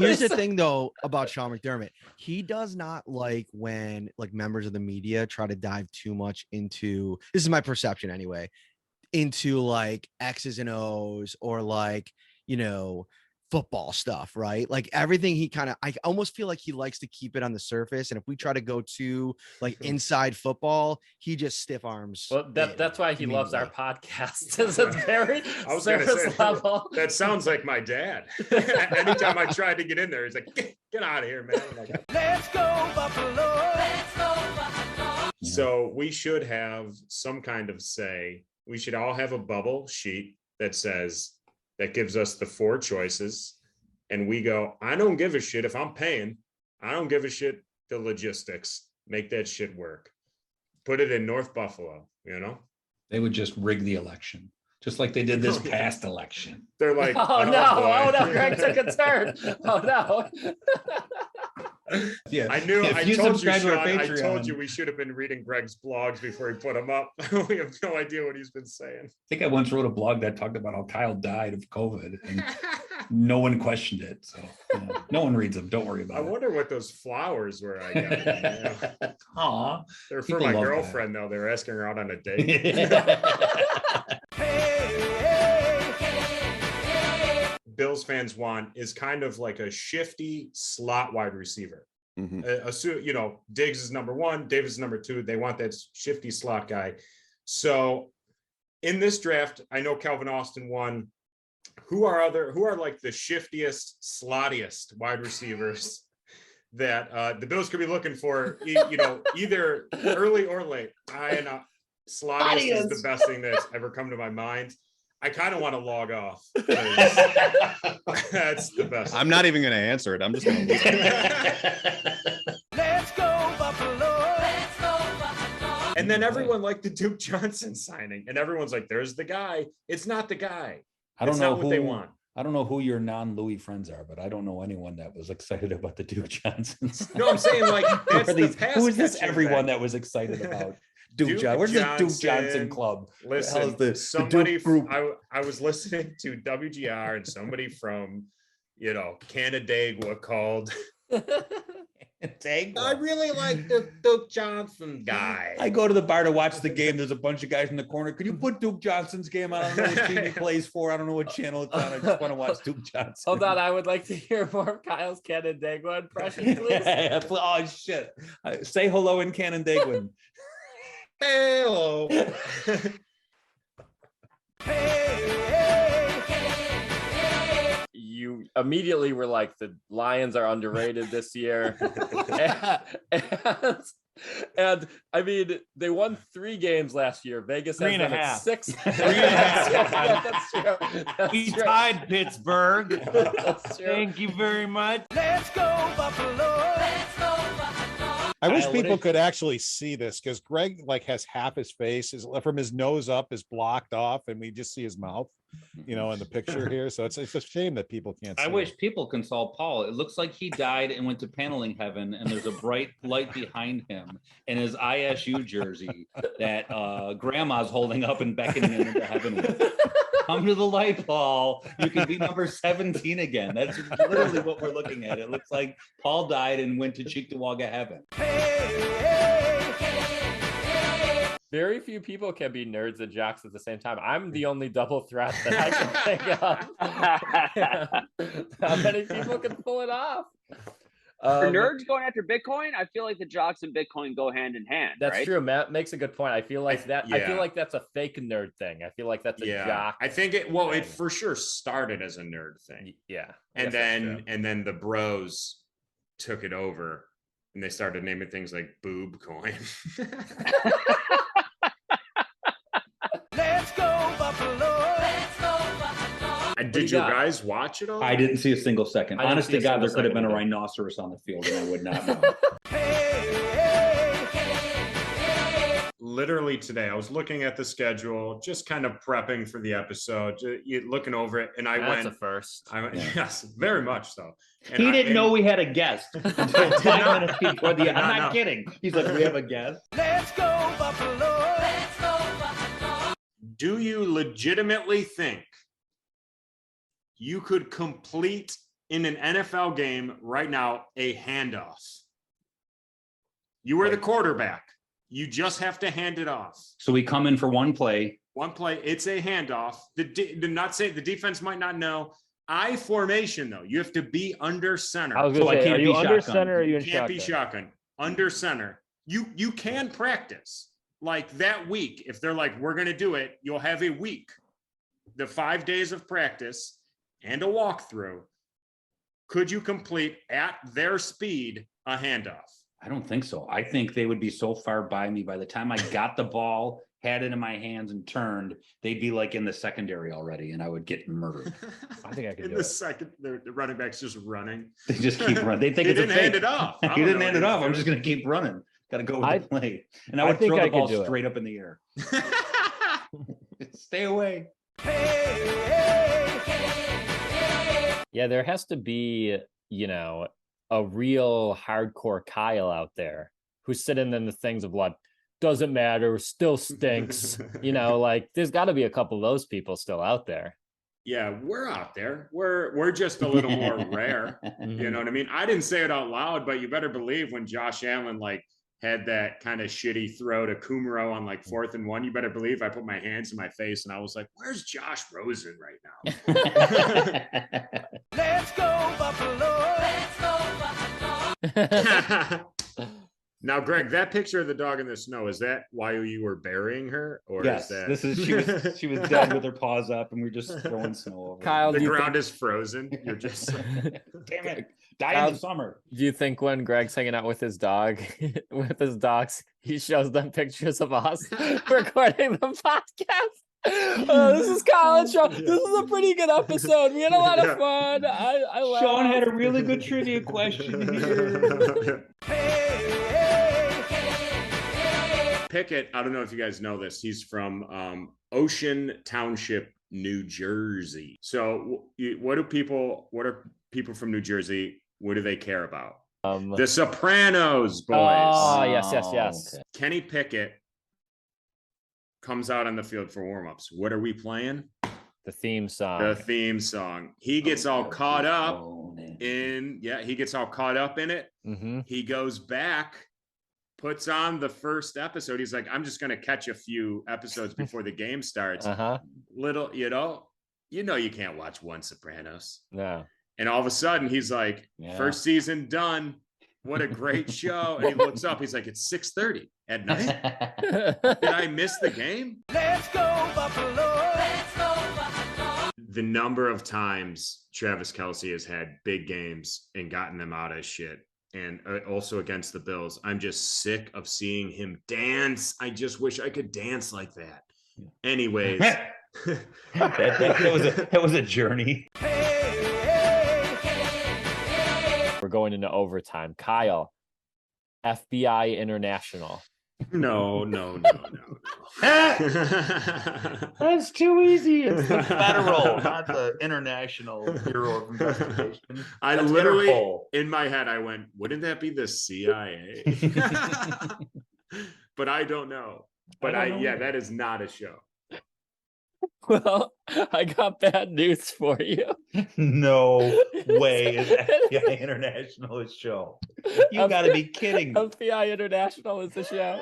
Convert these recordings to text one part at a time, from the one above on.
Here's the thing though about Sean McDermott. He does not like when like members of the media try to dive too much into, this is my perception anyway, into like X's and O's or like, football stuff, right? Like everything I almost feel like he likes to keep it on the surface. And if we try to go to like inside football, he just stiff arms. Well, that's why he loves our podcast. It's very I was going to say, level. That sounds like my dad. Anytime I tried to get in there, he's like, get out of here, man. Like, let's go Buffalo. Let's go Buffalo. So we should have some kind of say. We should all have a bubble sheet that gives us the 4 choices. And we go, I don't give a shit if I'm paying. I don't give a shit the logistics. Make that shit work. Put it in North Buffalo, They would just rig the election, just like they did this past election. They're like, oh no, Greg took a turn. Oh no. Yeah, I told you we should have been reading Greg's blogs before he put them up. We have no idea what he's been saying. I think I once wrote a blog that talked about how Kyle died of COVID and no one questioned it. So no one reads them. Don't worry about it. I wonder what those flowers were I got. Aw. They're for my girlfriend, though. They were asking her out on a date. Bills fans want is kind of like a shifty slot wide receiver. Mm-hmm. Diggs is number 1, Davis is number 2. They want that shifty slot guy. So in this draft, I know Calvin Austin won. Who are like the shiftiest, slottiest wide receivers that the Bills could be looking for, either early or late? Slottiest is the best thing that's ever come to my mind. I kind of want to log off. That's the best. I'm not even going to answer it. I'm just going to leave it. Let's go Buffalo. Let's go Buffalo. And then everyone liked the Duke Johnson signing, and everyone's like, "There's the guy." It's not the guy. I don't know what they want. I don't know who your non-Louis friends are, but I don't know anyone that was excited about the Duke Johnsons. No, I'm saying like that's who is this? Everyone that was excited about Duke Johnson. Where's the Duke Johnson club? Listen, somebody group. I was listening to WGR and somebody from Canandaigua called. I really like the Duke Johnson guy. I go to the bar to watch the game. There's a bunch of guys in the corner. Could you put Duke Johnson's game on? I don't know what team he plays for. I don't know what channel it's on. I just want to watch Duke Johnson. Hold on. I would like to hear more of Kyle's Canandaigua impression, please. Oh, shit. Say hello in Canandaigua. Hello. You immediately were like, the Lions are underrated this year. and I mean, they won 3 games last year. Vegas has them at 6. 3.5. That's true. We tied Pittsburgh. That's true. Thank you very much. Let's go Buffalo. Let's go Buffalo. I wish people could actually see this, because Greg has half his face from his nose up is blocked off, and we just see his mouth, in the picture here. So it's a shame that people can't see. I wish people can saw Paul. It looks like he died and went to paneling heaven, and there's a bright light behind him in his ISU jersey that grandma's holding up and beckoning him into heaven with. Come to the light, Paul. You can be number 17 again. That's literally what we're looking at. It looks like Paul died and went to Cheektowaga heaven. Very few people can be nerds and jocks at the same time. I'm the only double threat that I can think of. How many people can pull it off? For nerds going after Bitcoin, I feel like the jocks and Bitcoin go hand in hand. That's right? true. Matt makes a good point. I feel like that. Yeah. I feel like that's a fake nerd thing. I feel like that's a jock. I think it for sure started as a nerd thing. Yeah, and then the bros took it over, and they started naming things like boob coin. Let's go Buffalo. Let's go Buffalo. And did you guys watch it all? I didn't see a single second. Honest to God, there could have been a rhinoceros on the field, and I would not know. Literally today, I was looking at the schedule, just kind of prepping for the episode, looking over it, and That's a first. Yes, very much so. And he didn't know we had a guest until 5 minutes before the. I'm not kidding. He's like, we have a guest. Let's go Buffalo. Let's go Buffalo. Do you legitimately think you could complete in an NFL game right now a handoff. You are the quarterback. You just have to hand it off. So we come in for one play. One play, it's a handoff. Do not say the defense might not know. I formation though. You have to be under center. I was gonna So I say, can't are you be under shotgun. center or are you in Can't be shotgun? shotgun. Under center. You can practice like that week. If they're like, we're gonna do it, you'll have a week, the 5 days of practice and a walkthrough. Could you complete at their speed a handoff? I don't think so. I think they would be so far by me by the time I got the ball, had it in my hands and turned, they'd be like in the secondary already and I would get murdered. I think I could In do the it. second, the running back's just running. They just keep running. They think He it's a didn't hand fake. it off. I You don't didn't know hand what it he off. was I'm just doing. gonna keep running. Gotta go with I- the play. And I I would think throw I the could ball do it. straight up in the air. Stay away. Yeah, there has to be, you know, a real hardcore Kyle out there who's sitting in the things of like, doesn't matter, still stinks. You know, like there's got to be a couple of those people still out there. Yeah, we're out there. We're just a little more rare. You know what I mean? I didn't say it out loud, but you better believe when Josh Allen like had that kind of shitty throw to Kumaro on like 4th and 1, you better believe I put my hands in my face and I was like, where's Josh Rosen right now? Let's go, Buffalo. Let's go, Now, Greg, that picture of the dog in the snow, is that why you were burying her? Or Yes, is that this is she was dead with her paws up and we're just throwing snow over. Kyle, the do you ground is frozen? You're just Damn it. Die Kyle, in the summer. Do you think when Greg's hanging out with his dog, with his dogs, he shows them pictures of us recording the podcast? Oh, this is college show. This is a pretty good episode. We had a lot of fun. I laughed. Sean had a really good trivia question here. Pickett, I don't know if you guys know this. He's from Ocean Township, New Jersey. So what are people from New Jersey? What do they care about? The Sopranos, boys. Oh, yes. Okay. Kenny Pickett comes out on the field for warmups. What are we playing? The theme song. The theme song. He gets all caught up in it. Mm-hmm. He goes back, puts on the first episode. He's like, I'm just going to catch a few episodes before the game starts. Little, you know, you can't watch one Sopranos. No. And all of a sudden he's like, first season done. What a great show. And he looks up. He's like, it's 6:30 at night. Did I miss the game? Let's go, Buffalo. Let's go, Buffalo. The number of times Travis Kelce has had big games and gotten them out of shit. And also against the Bills. I'm just sick of seeing him dance. I just wish I could dance like that. Anyways. that was a journey. We're going into overtime. Kyle, FBI International. No. That's too easy. It's the federal, not the International Bureau of Investigation. I That's literally, Interpol. in my head, I went, wouldn't that be the CIA? But I don't know. But that is not a show. Well, I got bad news for you. No way is FBI International a show. You got to be kidding me. FBI International is the show.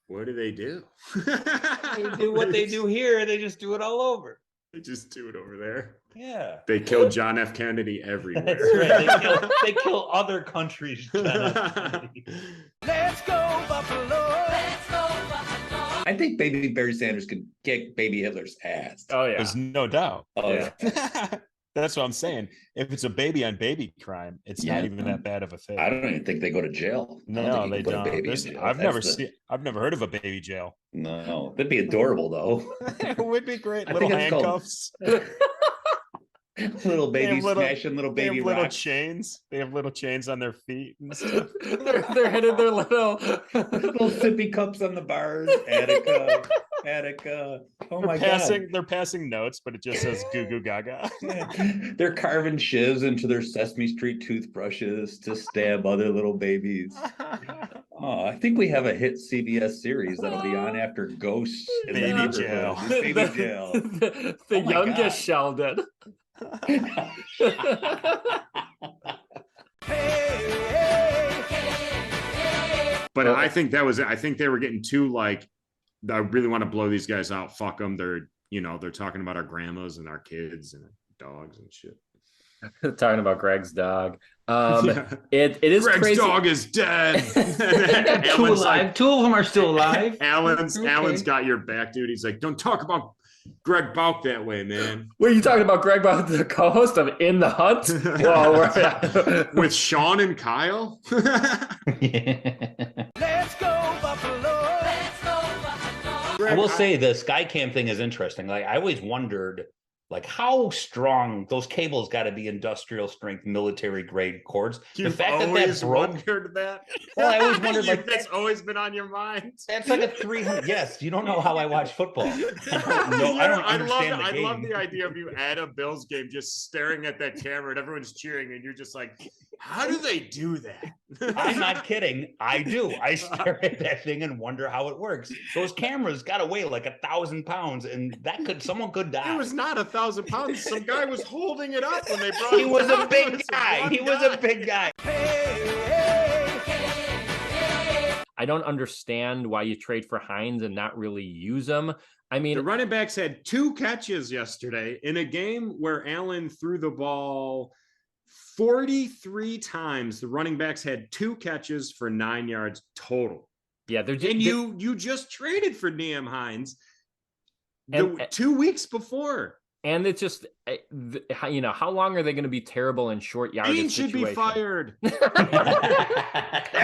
What do they do? They do what they do here. They just do it all over. They just do it over there. Yeah. They kill John F. Kennedy everywhere. That's right. They kill other countries. John F. Kennedy. Let's go, Buffalo. Let's go, Buffalo. I think baby Barry Sanders could kick baby Hitler's ass. Oh, yeah. There's no doubt. Oh, yeah. That's what I'm saying. If it's a baby on baby crime, it's not even that bad of a thing. I don't even think they go to jail. I No, think they you can put a don't. baby in There's- jail. I've That's I've never heard of a baby jail. No, that'd be adorable though. It would be great. I Little think it's called- handcuffs. Little They have baby smashing little They baby have little rocks. chains. They have little chains on their feet and stuff. they're hitting their little Little sippy cups on the bars. Attica. Oh my god. They're passing notes, but it just says goo goo gaga. They're carving shivs into their Sesame Street toothbrushes to stab other little babies. Oh, I think we have a hit CBS series that'll be on after Ghosts in the Baby neighborhood. jail. Baby jail. the Oh my youngest God. Sheldon. But I think that was it. I think they were getting too like, I really want to blow these guys out. Fuck them. They're talking about our grandmas and our kids and dogs and shit. Talking about Greg's dog. Yeah. It is Greg's crazy. dog is dead. Two alive. Two of them are still alive. Alan's got your back, dude. He's like, don't talk about Greg Bauk that way, man. Were you talking about Greg, about the co-host of In the Hunt? Well, with Sean and Kyle. Let's go Buffalo. Let's go Buffalo. Greg, I will say the Skycam thing is interesting. Like I always wondered, like how strong those cables got to be, industrial strength, military grade cords. You've the fact that always that broke. wondered that. Well, I always wondered like that's always been on your mind. that's like a 300. Yes, you don't know how I watch football. I don't understand the I game. love the idea of you at a Bills game just staring at that camera and everyone's cheering and you're just like, how do they do that? I'm not kidding. I do. I stare at that thing and wonder how it works. Those cameras got to weigh like 1,000 pounds, and someone could die. It was not 1,000 pounds. Some guy was holding it up when they brought He it was a down. big It's guy. one He was a big guy. I don't understand why you trade for Hines and not really use him. I mean, The running backs had 2 catches yesterday in a game where Allen threw the ball 43 times. The running backs had 2 catches for 9 yards total. yeah, they're just And you just traded for Nyheim Hines And- 2 weeks before. and it's just how long are they going to be terrible in short yardage Dean should be situations? fired. There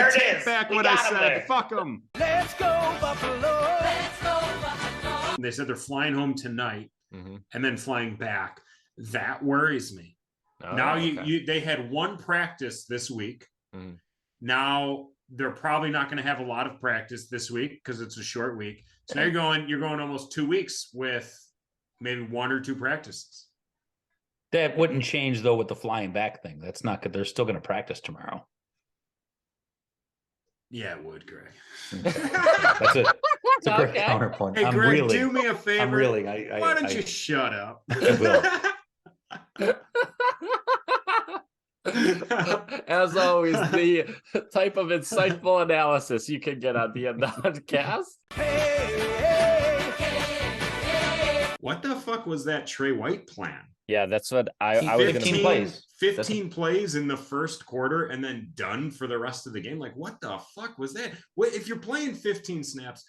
I it take is. back We what I got him said. there. Fuck them. Let's go Buffalo. Let's go Buffalo. They said they're flying home tonight Mhm. and then flying back. That worries me. Oh, Now okay. they had 1 practice this week. Mhm. Now they're probably not going to have a lot of practice this week because it's a short week. So now you're going almost 2 weeks with maybe 1 or 2 practices. That wouldn't change though with the flying back thing. That's not good. They're still going to practice tomorrow. Yeah, it would, Greg. That's it. It's a great Okay. counterpoint. Hey, I'm Greg, reeling. do me a favor. I'm reeling. Why don't you shut up? will. As always, the type of insightful analysis you can get on the podcast. What the fuck was that Trey White plan? Yeah, that's what I was going 15 to. plays. 15 plays in the first quarter and then done for the rest of the game. Like, what the fuck was that? What if you're playing 15 snaps?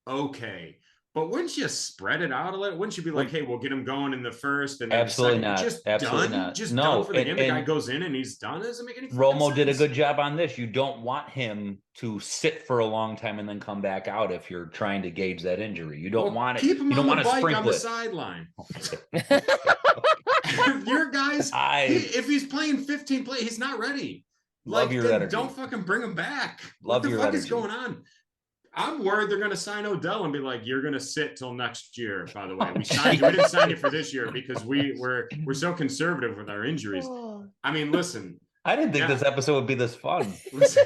Okay. But wouldn't you spread it out a little? Wouldn't you be like, hey, we'll get him going in the first and then Absolutely the second? not. Just Absolutely done? not. Just No, done for the game. The guy and goes in and he's done. Doesn't make any Romo fucking did a sense. good job on this. You don't want him to sit for a long time and then come back out if you're trying to gauge that injury. You don't Well, want it. keep him You don't on want the to bike on sprinkle the it. sideline. Your guys, if he's playing 15 plays, he's not ready. Love Like, your then energy. don't fucking bring him back. Love what the your fuck is energy. going on? I'm worried they're going to sign Odell and be like, "You're going to sit till next year." By the way, we didn't sign you for this year because we're so conservative with our injuries. I mean, listen. I didn't think this episode would be this fun. Listen.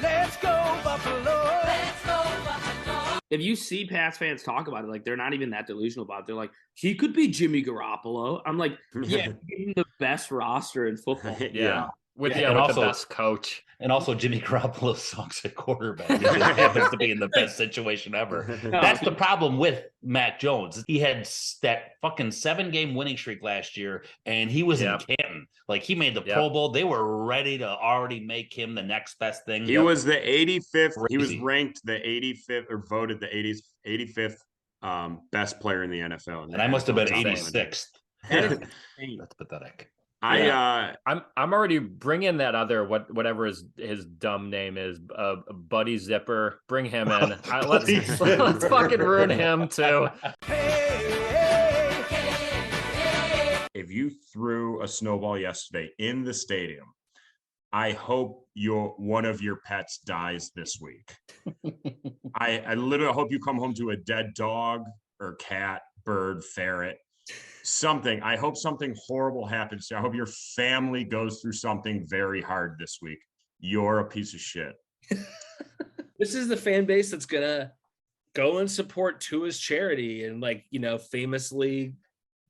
Let's go Buffalo. Let's go Buffalo. If you see Pats fans talk about it, like they're not even that delusional about it. They're like, he could be Jimmy Garoppolo. I'm like, yeah, give him the best roster in football. Yeah. With and the also- best coach. And also, Jimmy Garoppolo sucks at quarterback. He just happens to be in the best situation ever. That's the problem with Matt Jones. He had that fucking 7-game winning streak last year, and he was in Canton. Like, he made the Pro Bowl. They were ready to already make him the next best thing. He was the 85th. He was Crazy. ranked the 85th or voted the 85th best player in the NFL. And I must have been Top 86th. seven. That's pathetic. I'm already bringing that other whatever his dumb name is, Buddy Zipper. Bring him in. Let's fucking ruin him too. If you threw a snowball yesterday in the stadium, I hope one of your pets dies this week. I literally hope you come home to a dead dog or cat, bird, ferret, something. I hope something horrible happens. I hope your family goes through something very hard this week. You're a piece of shit. This is the fan base that's gonna go and support Tua's charity and, like, famously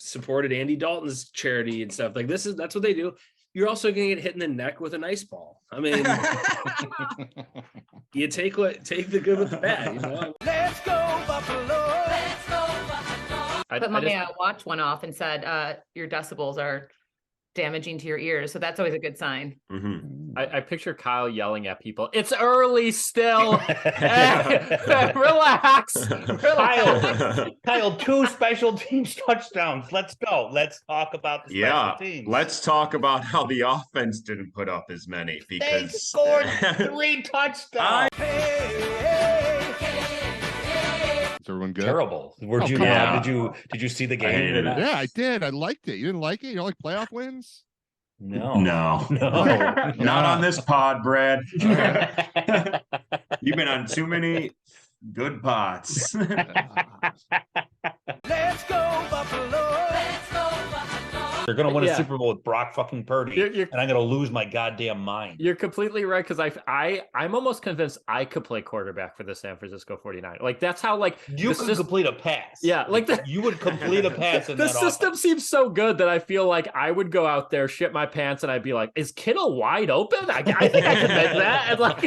supported Andy Dalton's charity and stuff. Like that's what they do. You're also gonna get hit in the neck with an ice ball. I mean, you take the good with the bad. You know? Let's go Buffalo. Let's go Buffalo. But my watch went off and said your decibels are damaging to your ears, so that's always a good sign. I picture Kyle yelling at people. It's early still. Relax. Kyle, 2 special teams touchdowns. Let's go. Let's talk about the special teams. Let's talk about how the offense didn't put up as many They because scored 3 touchdowns. Is everyone good? Terrible. Did you see the game? Yeah, I did. I liked it. You didn't like it? You don't like playoff wins? No. Not on this pod, Brad. You've been on too many good pods. Let's go Buffalo. Let's go Buffalo. They're gonna win a Super Bowl with Brock fucking Purdy, and I'm gonna lose my goddamn mind. You're completely right, because I'm almost convinced I could play quarterback for the San Francisco 49ers. Like that's how you could complete a pass. Yeah, like you would complete a pass. In the that system offense. seems so good that I feel like I would go out there, shit my pants, and I'd be like, "Is Kittle wide open? I think I can make that." And like,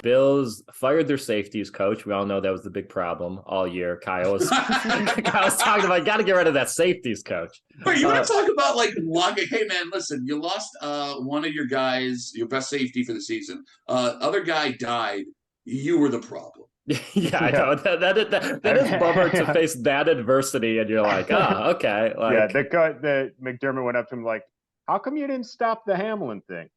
Bills fired their safeties coach. We all know that was the big problem all year. Kyle was talking about, got to get rid of that safeties coach. Wait, you want to talk about like logging? Hey man, listen, you lost one of your guys, your best safety for the season. Other guy died. You were the problem. Yeah, I know that is bummer to face that adversity, and you're like, oh, okay. Like, the McDermott went up to him like, how come you didn't stop the Hamlin thing?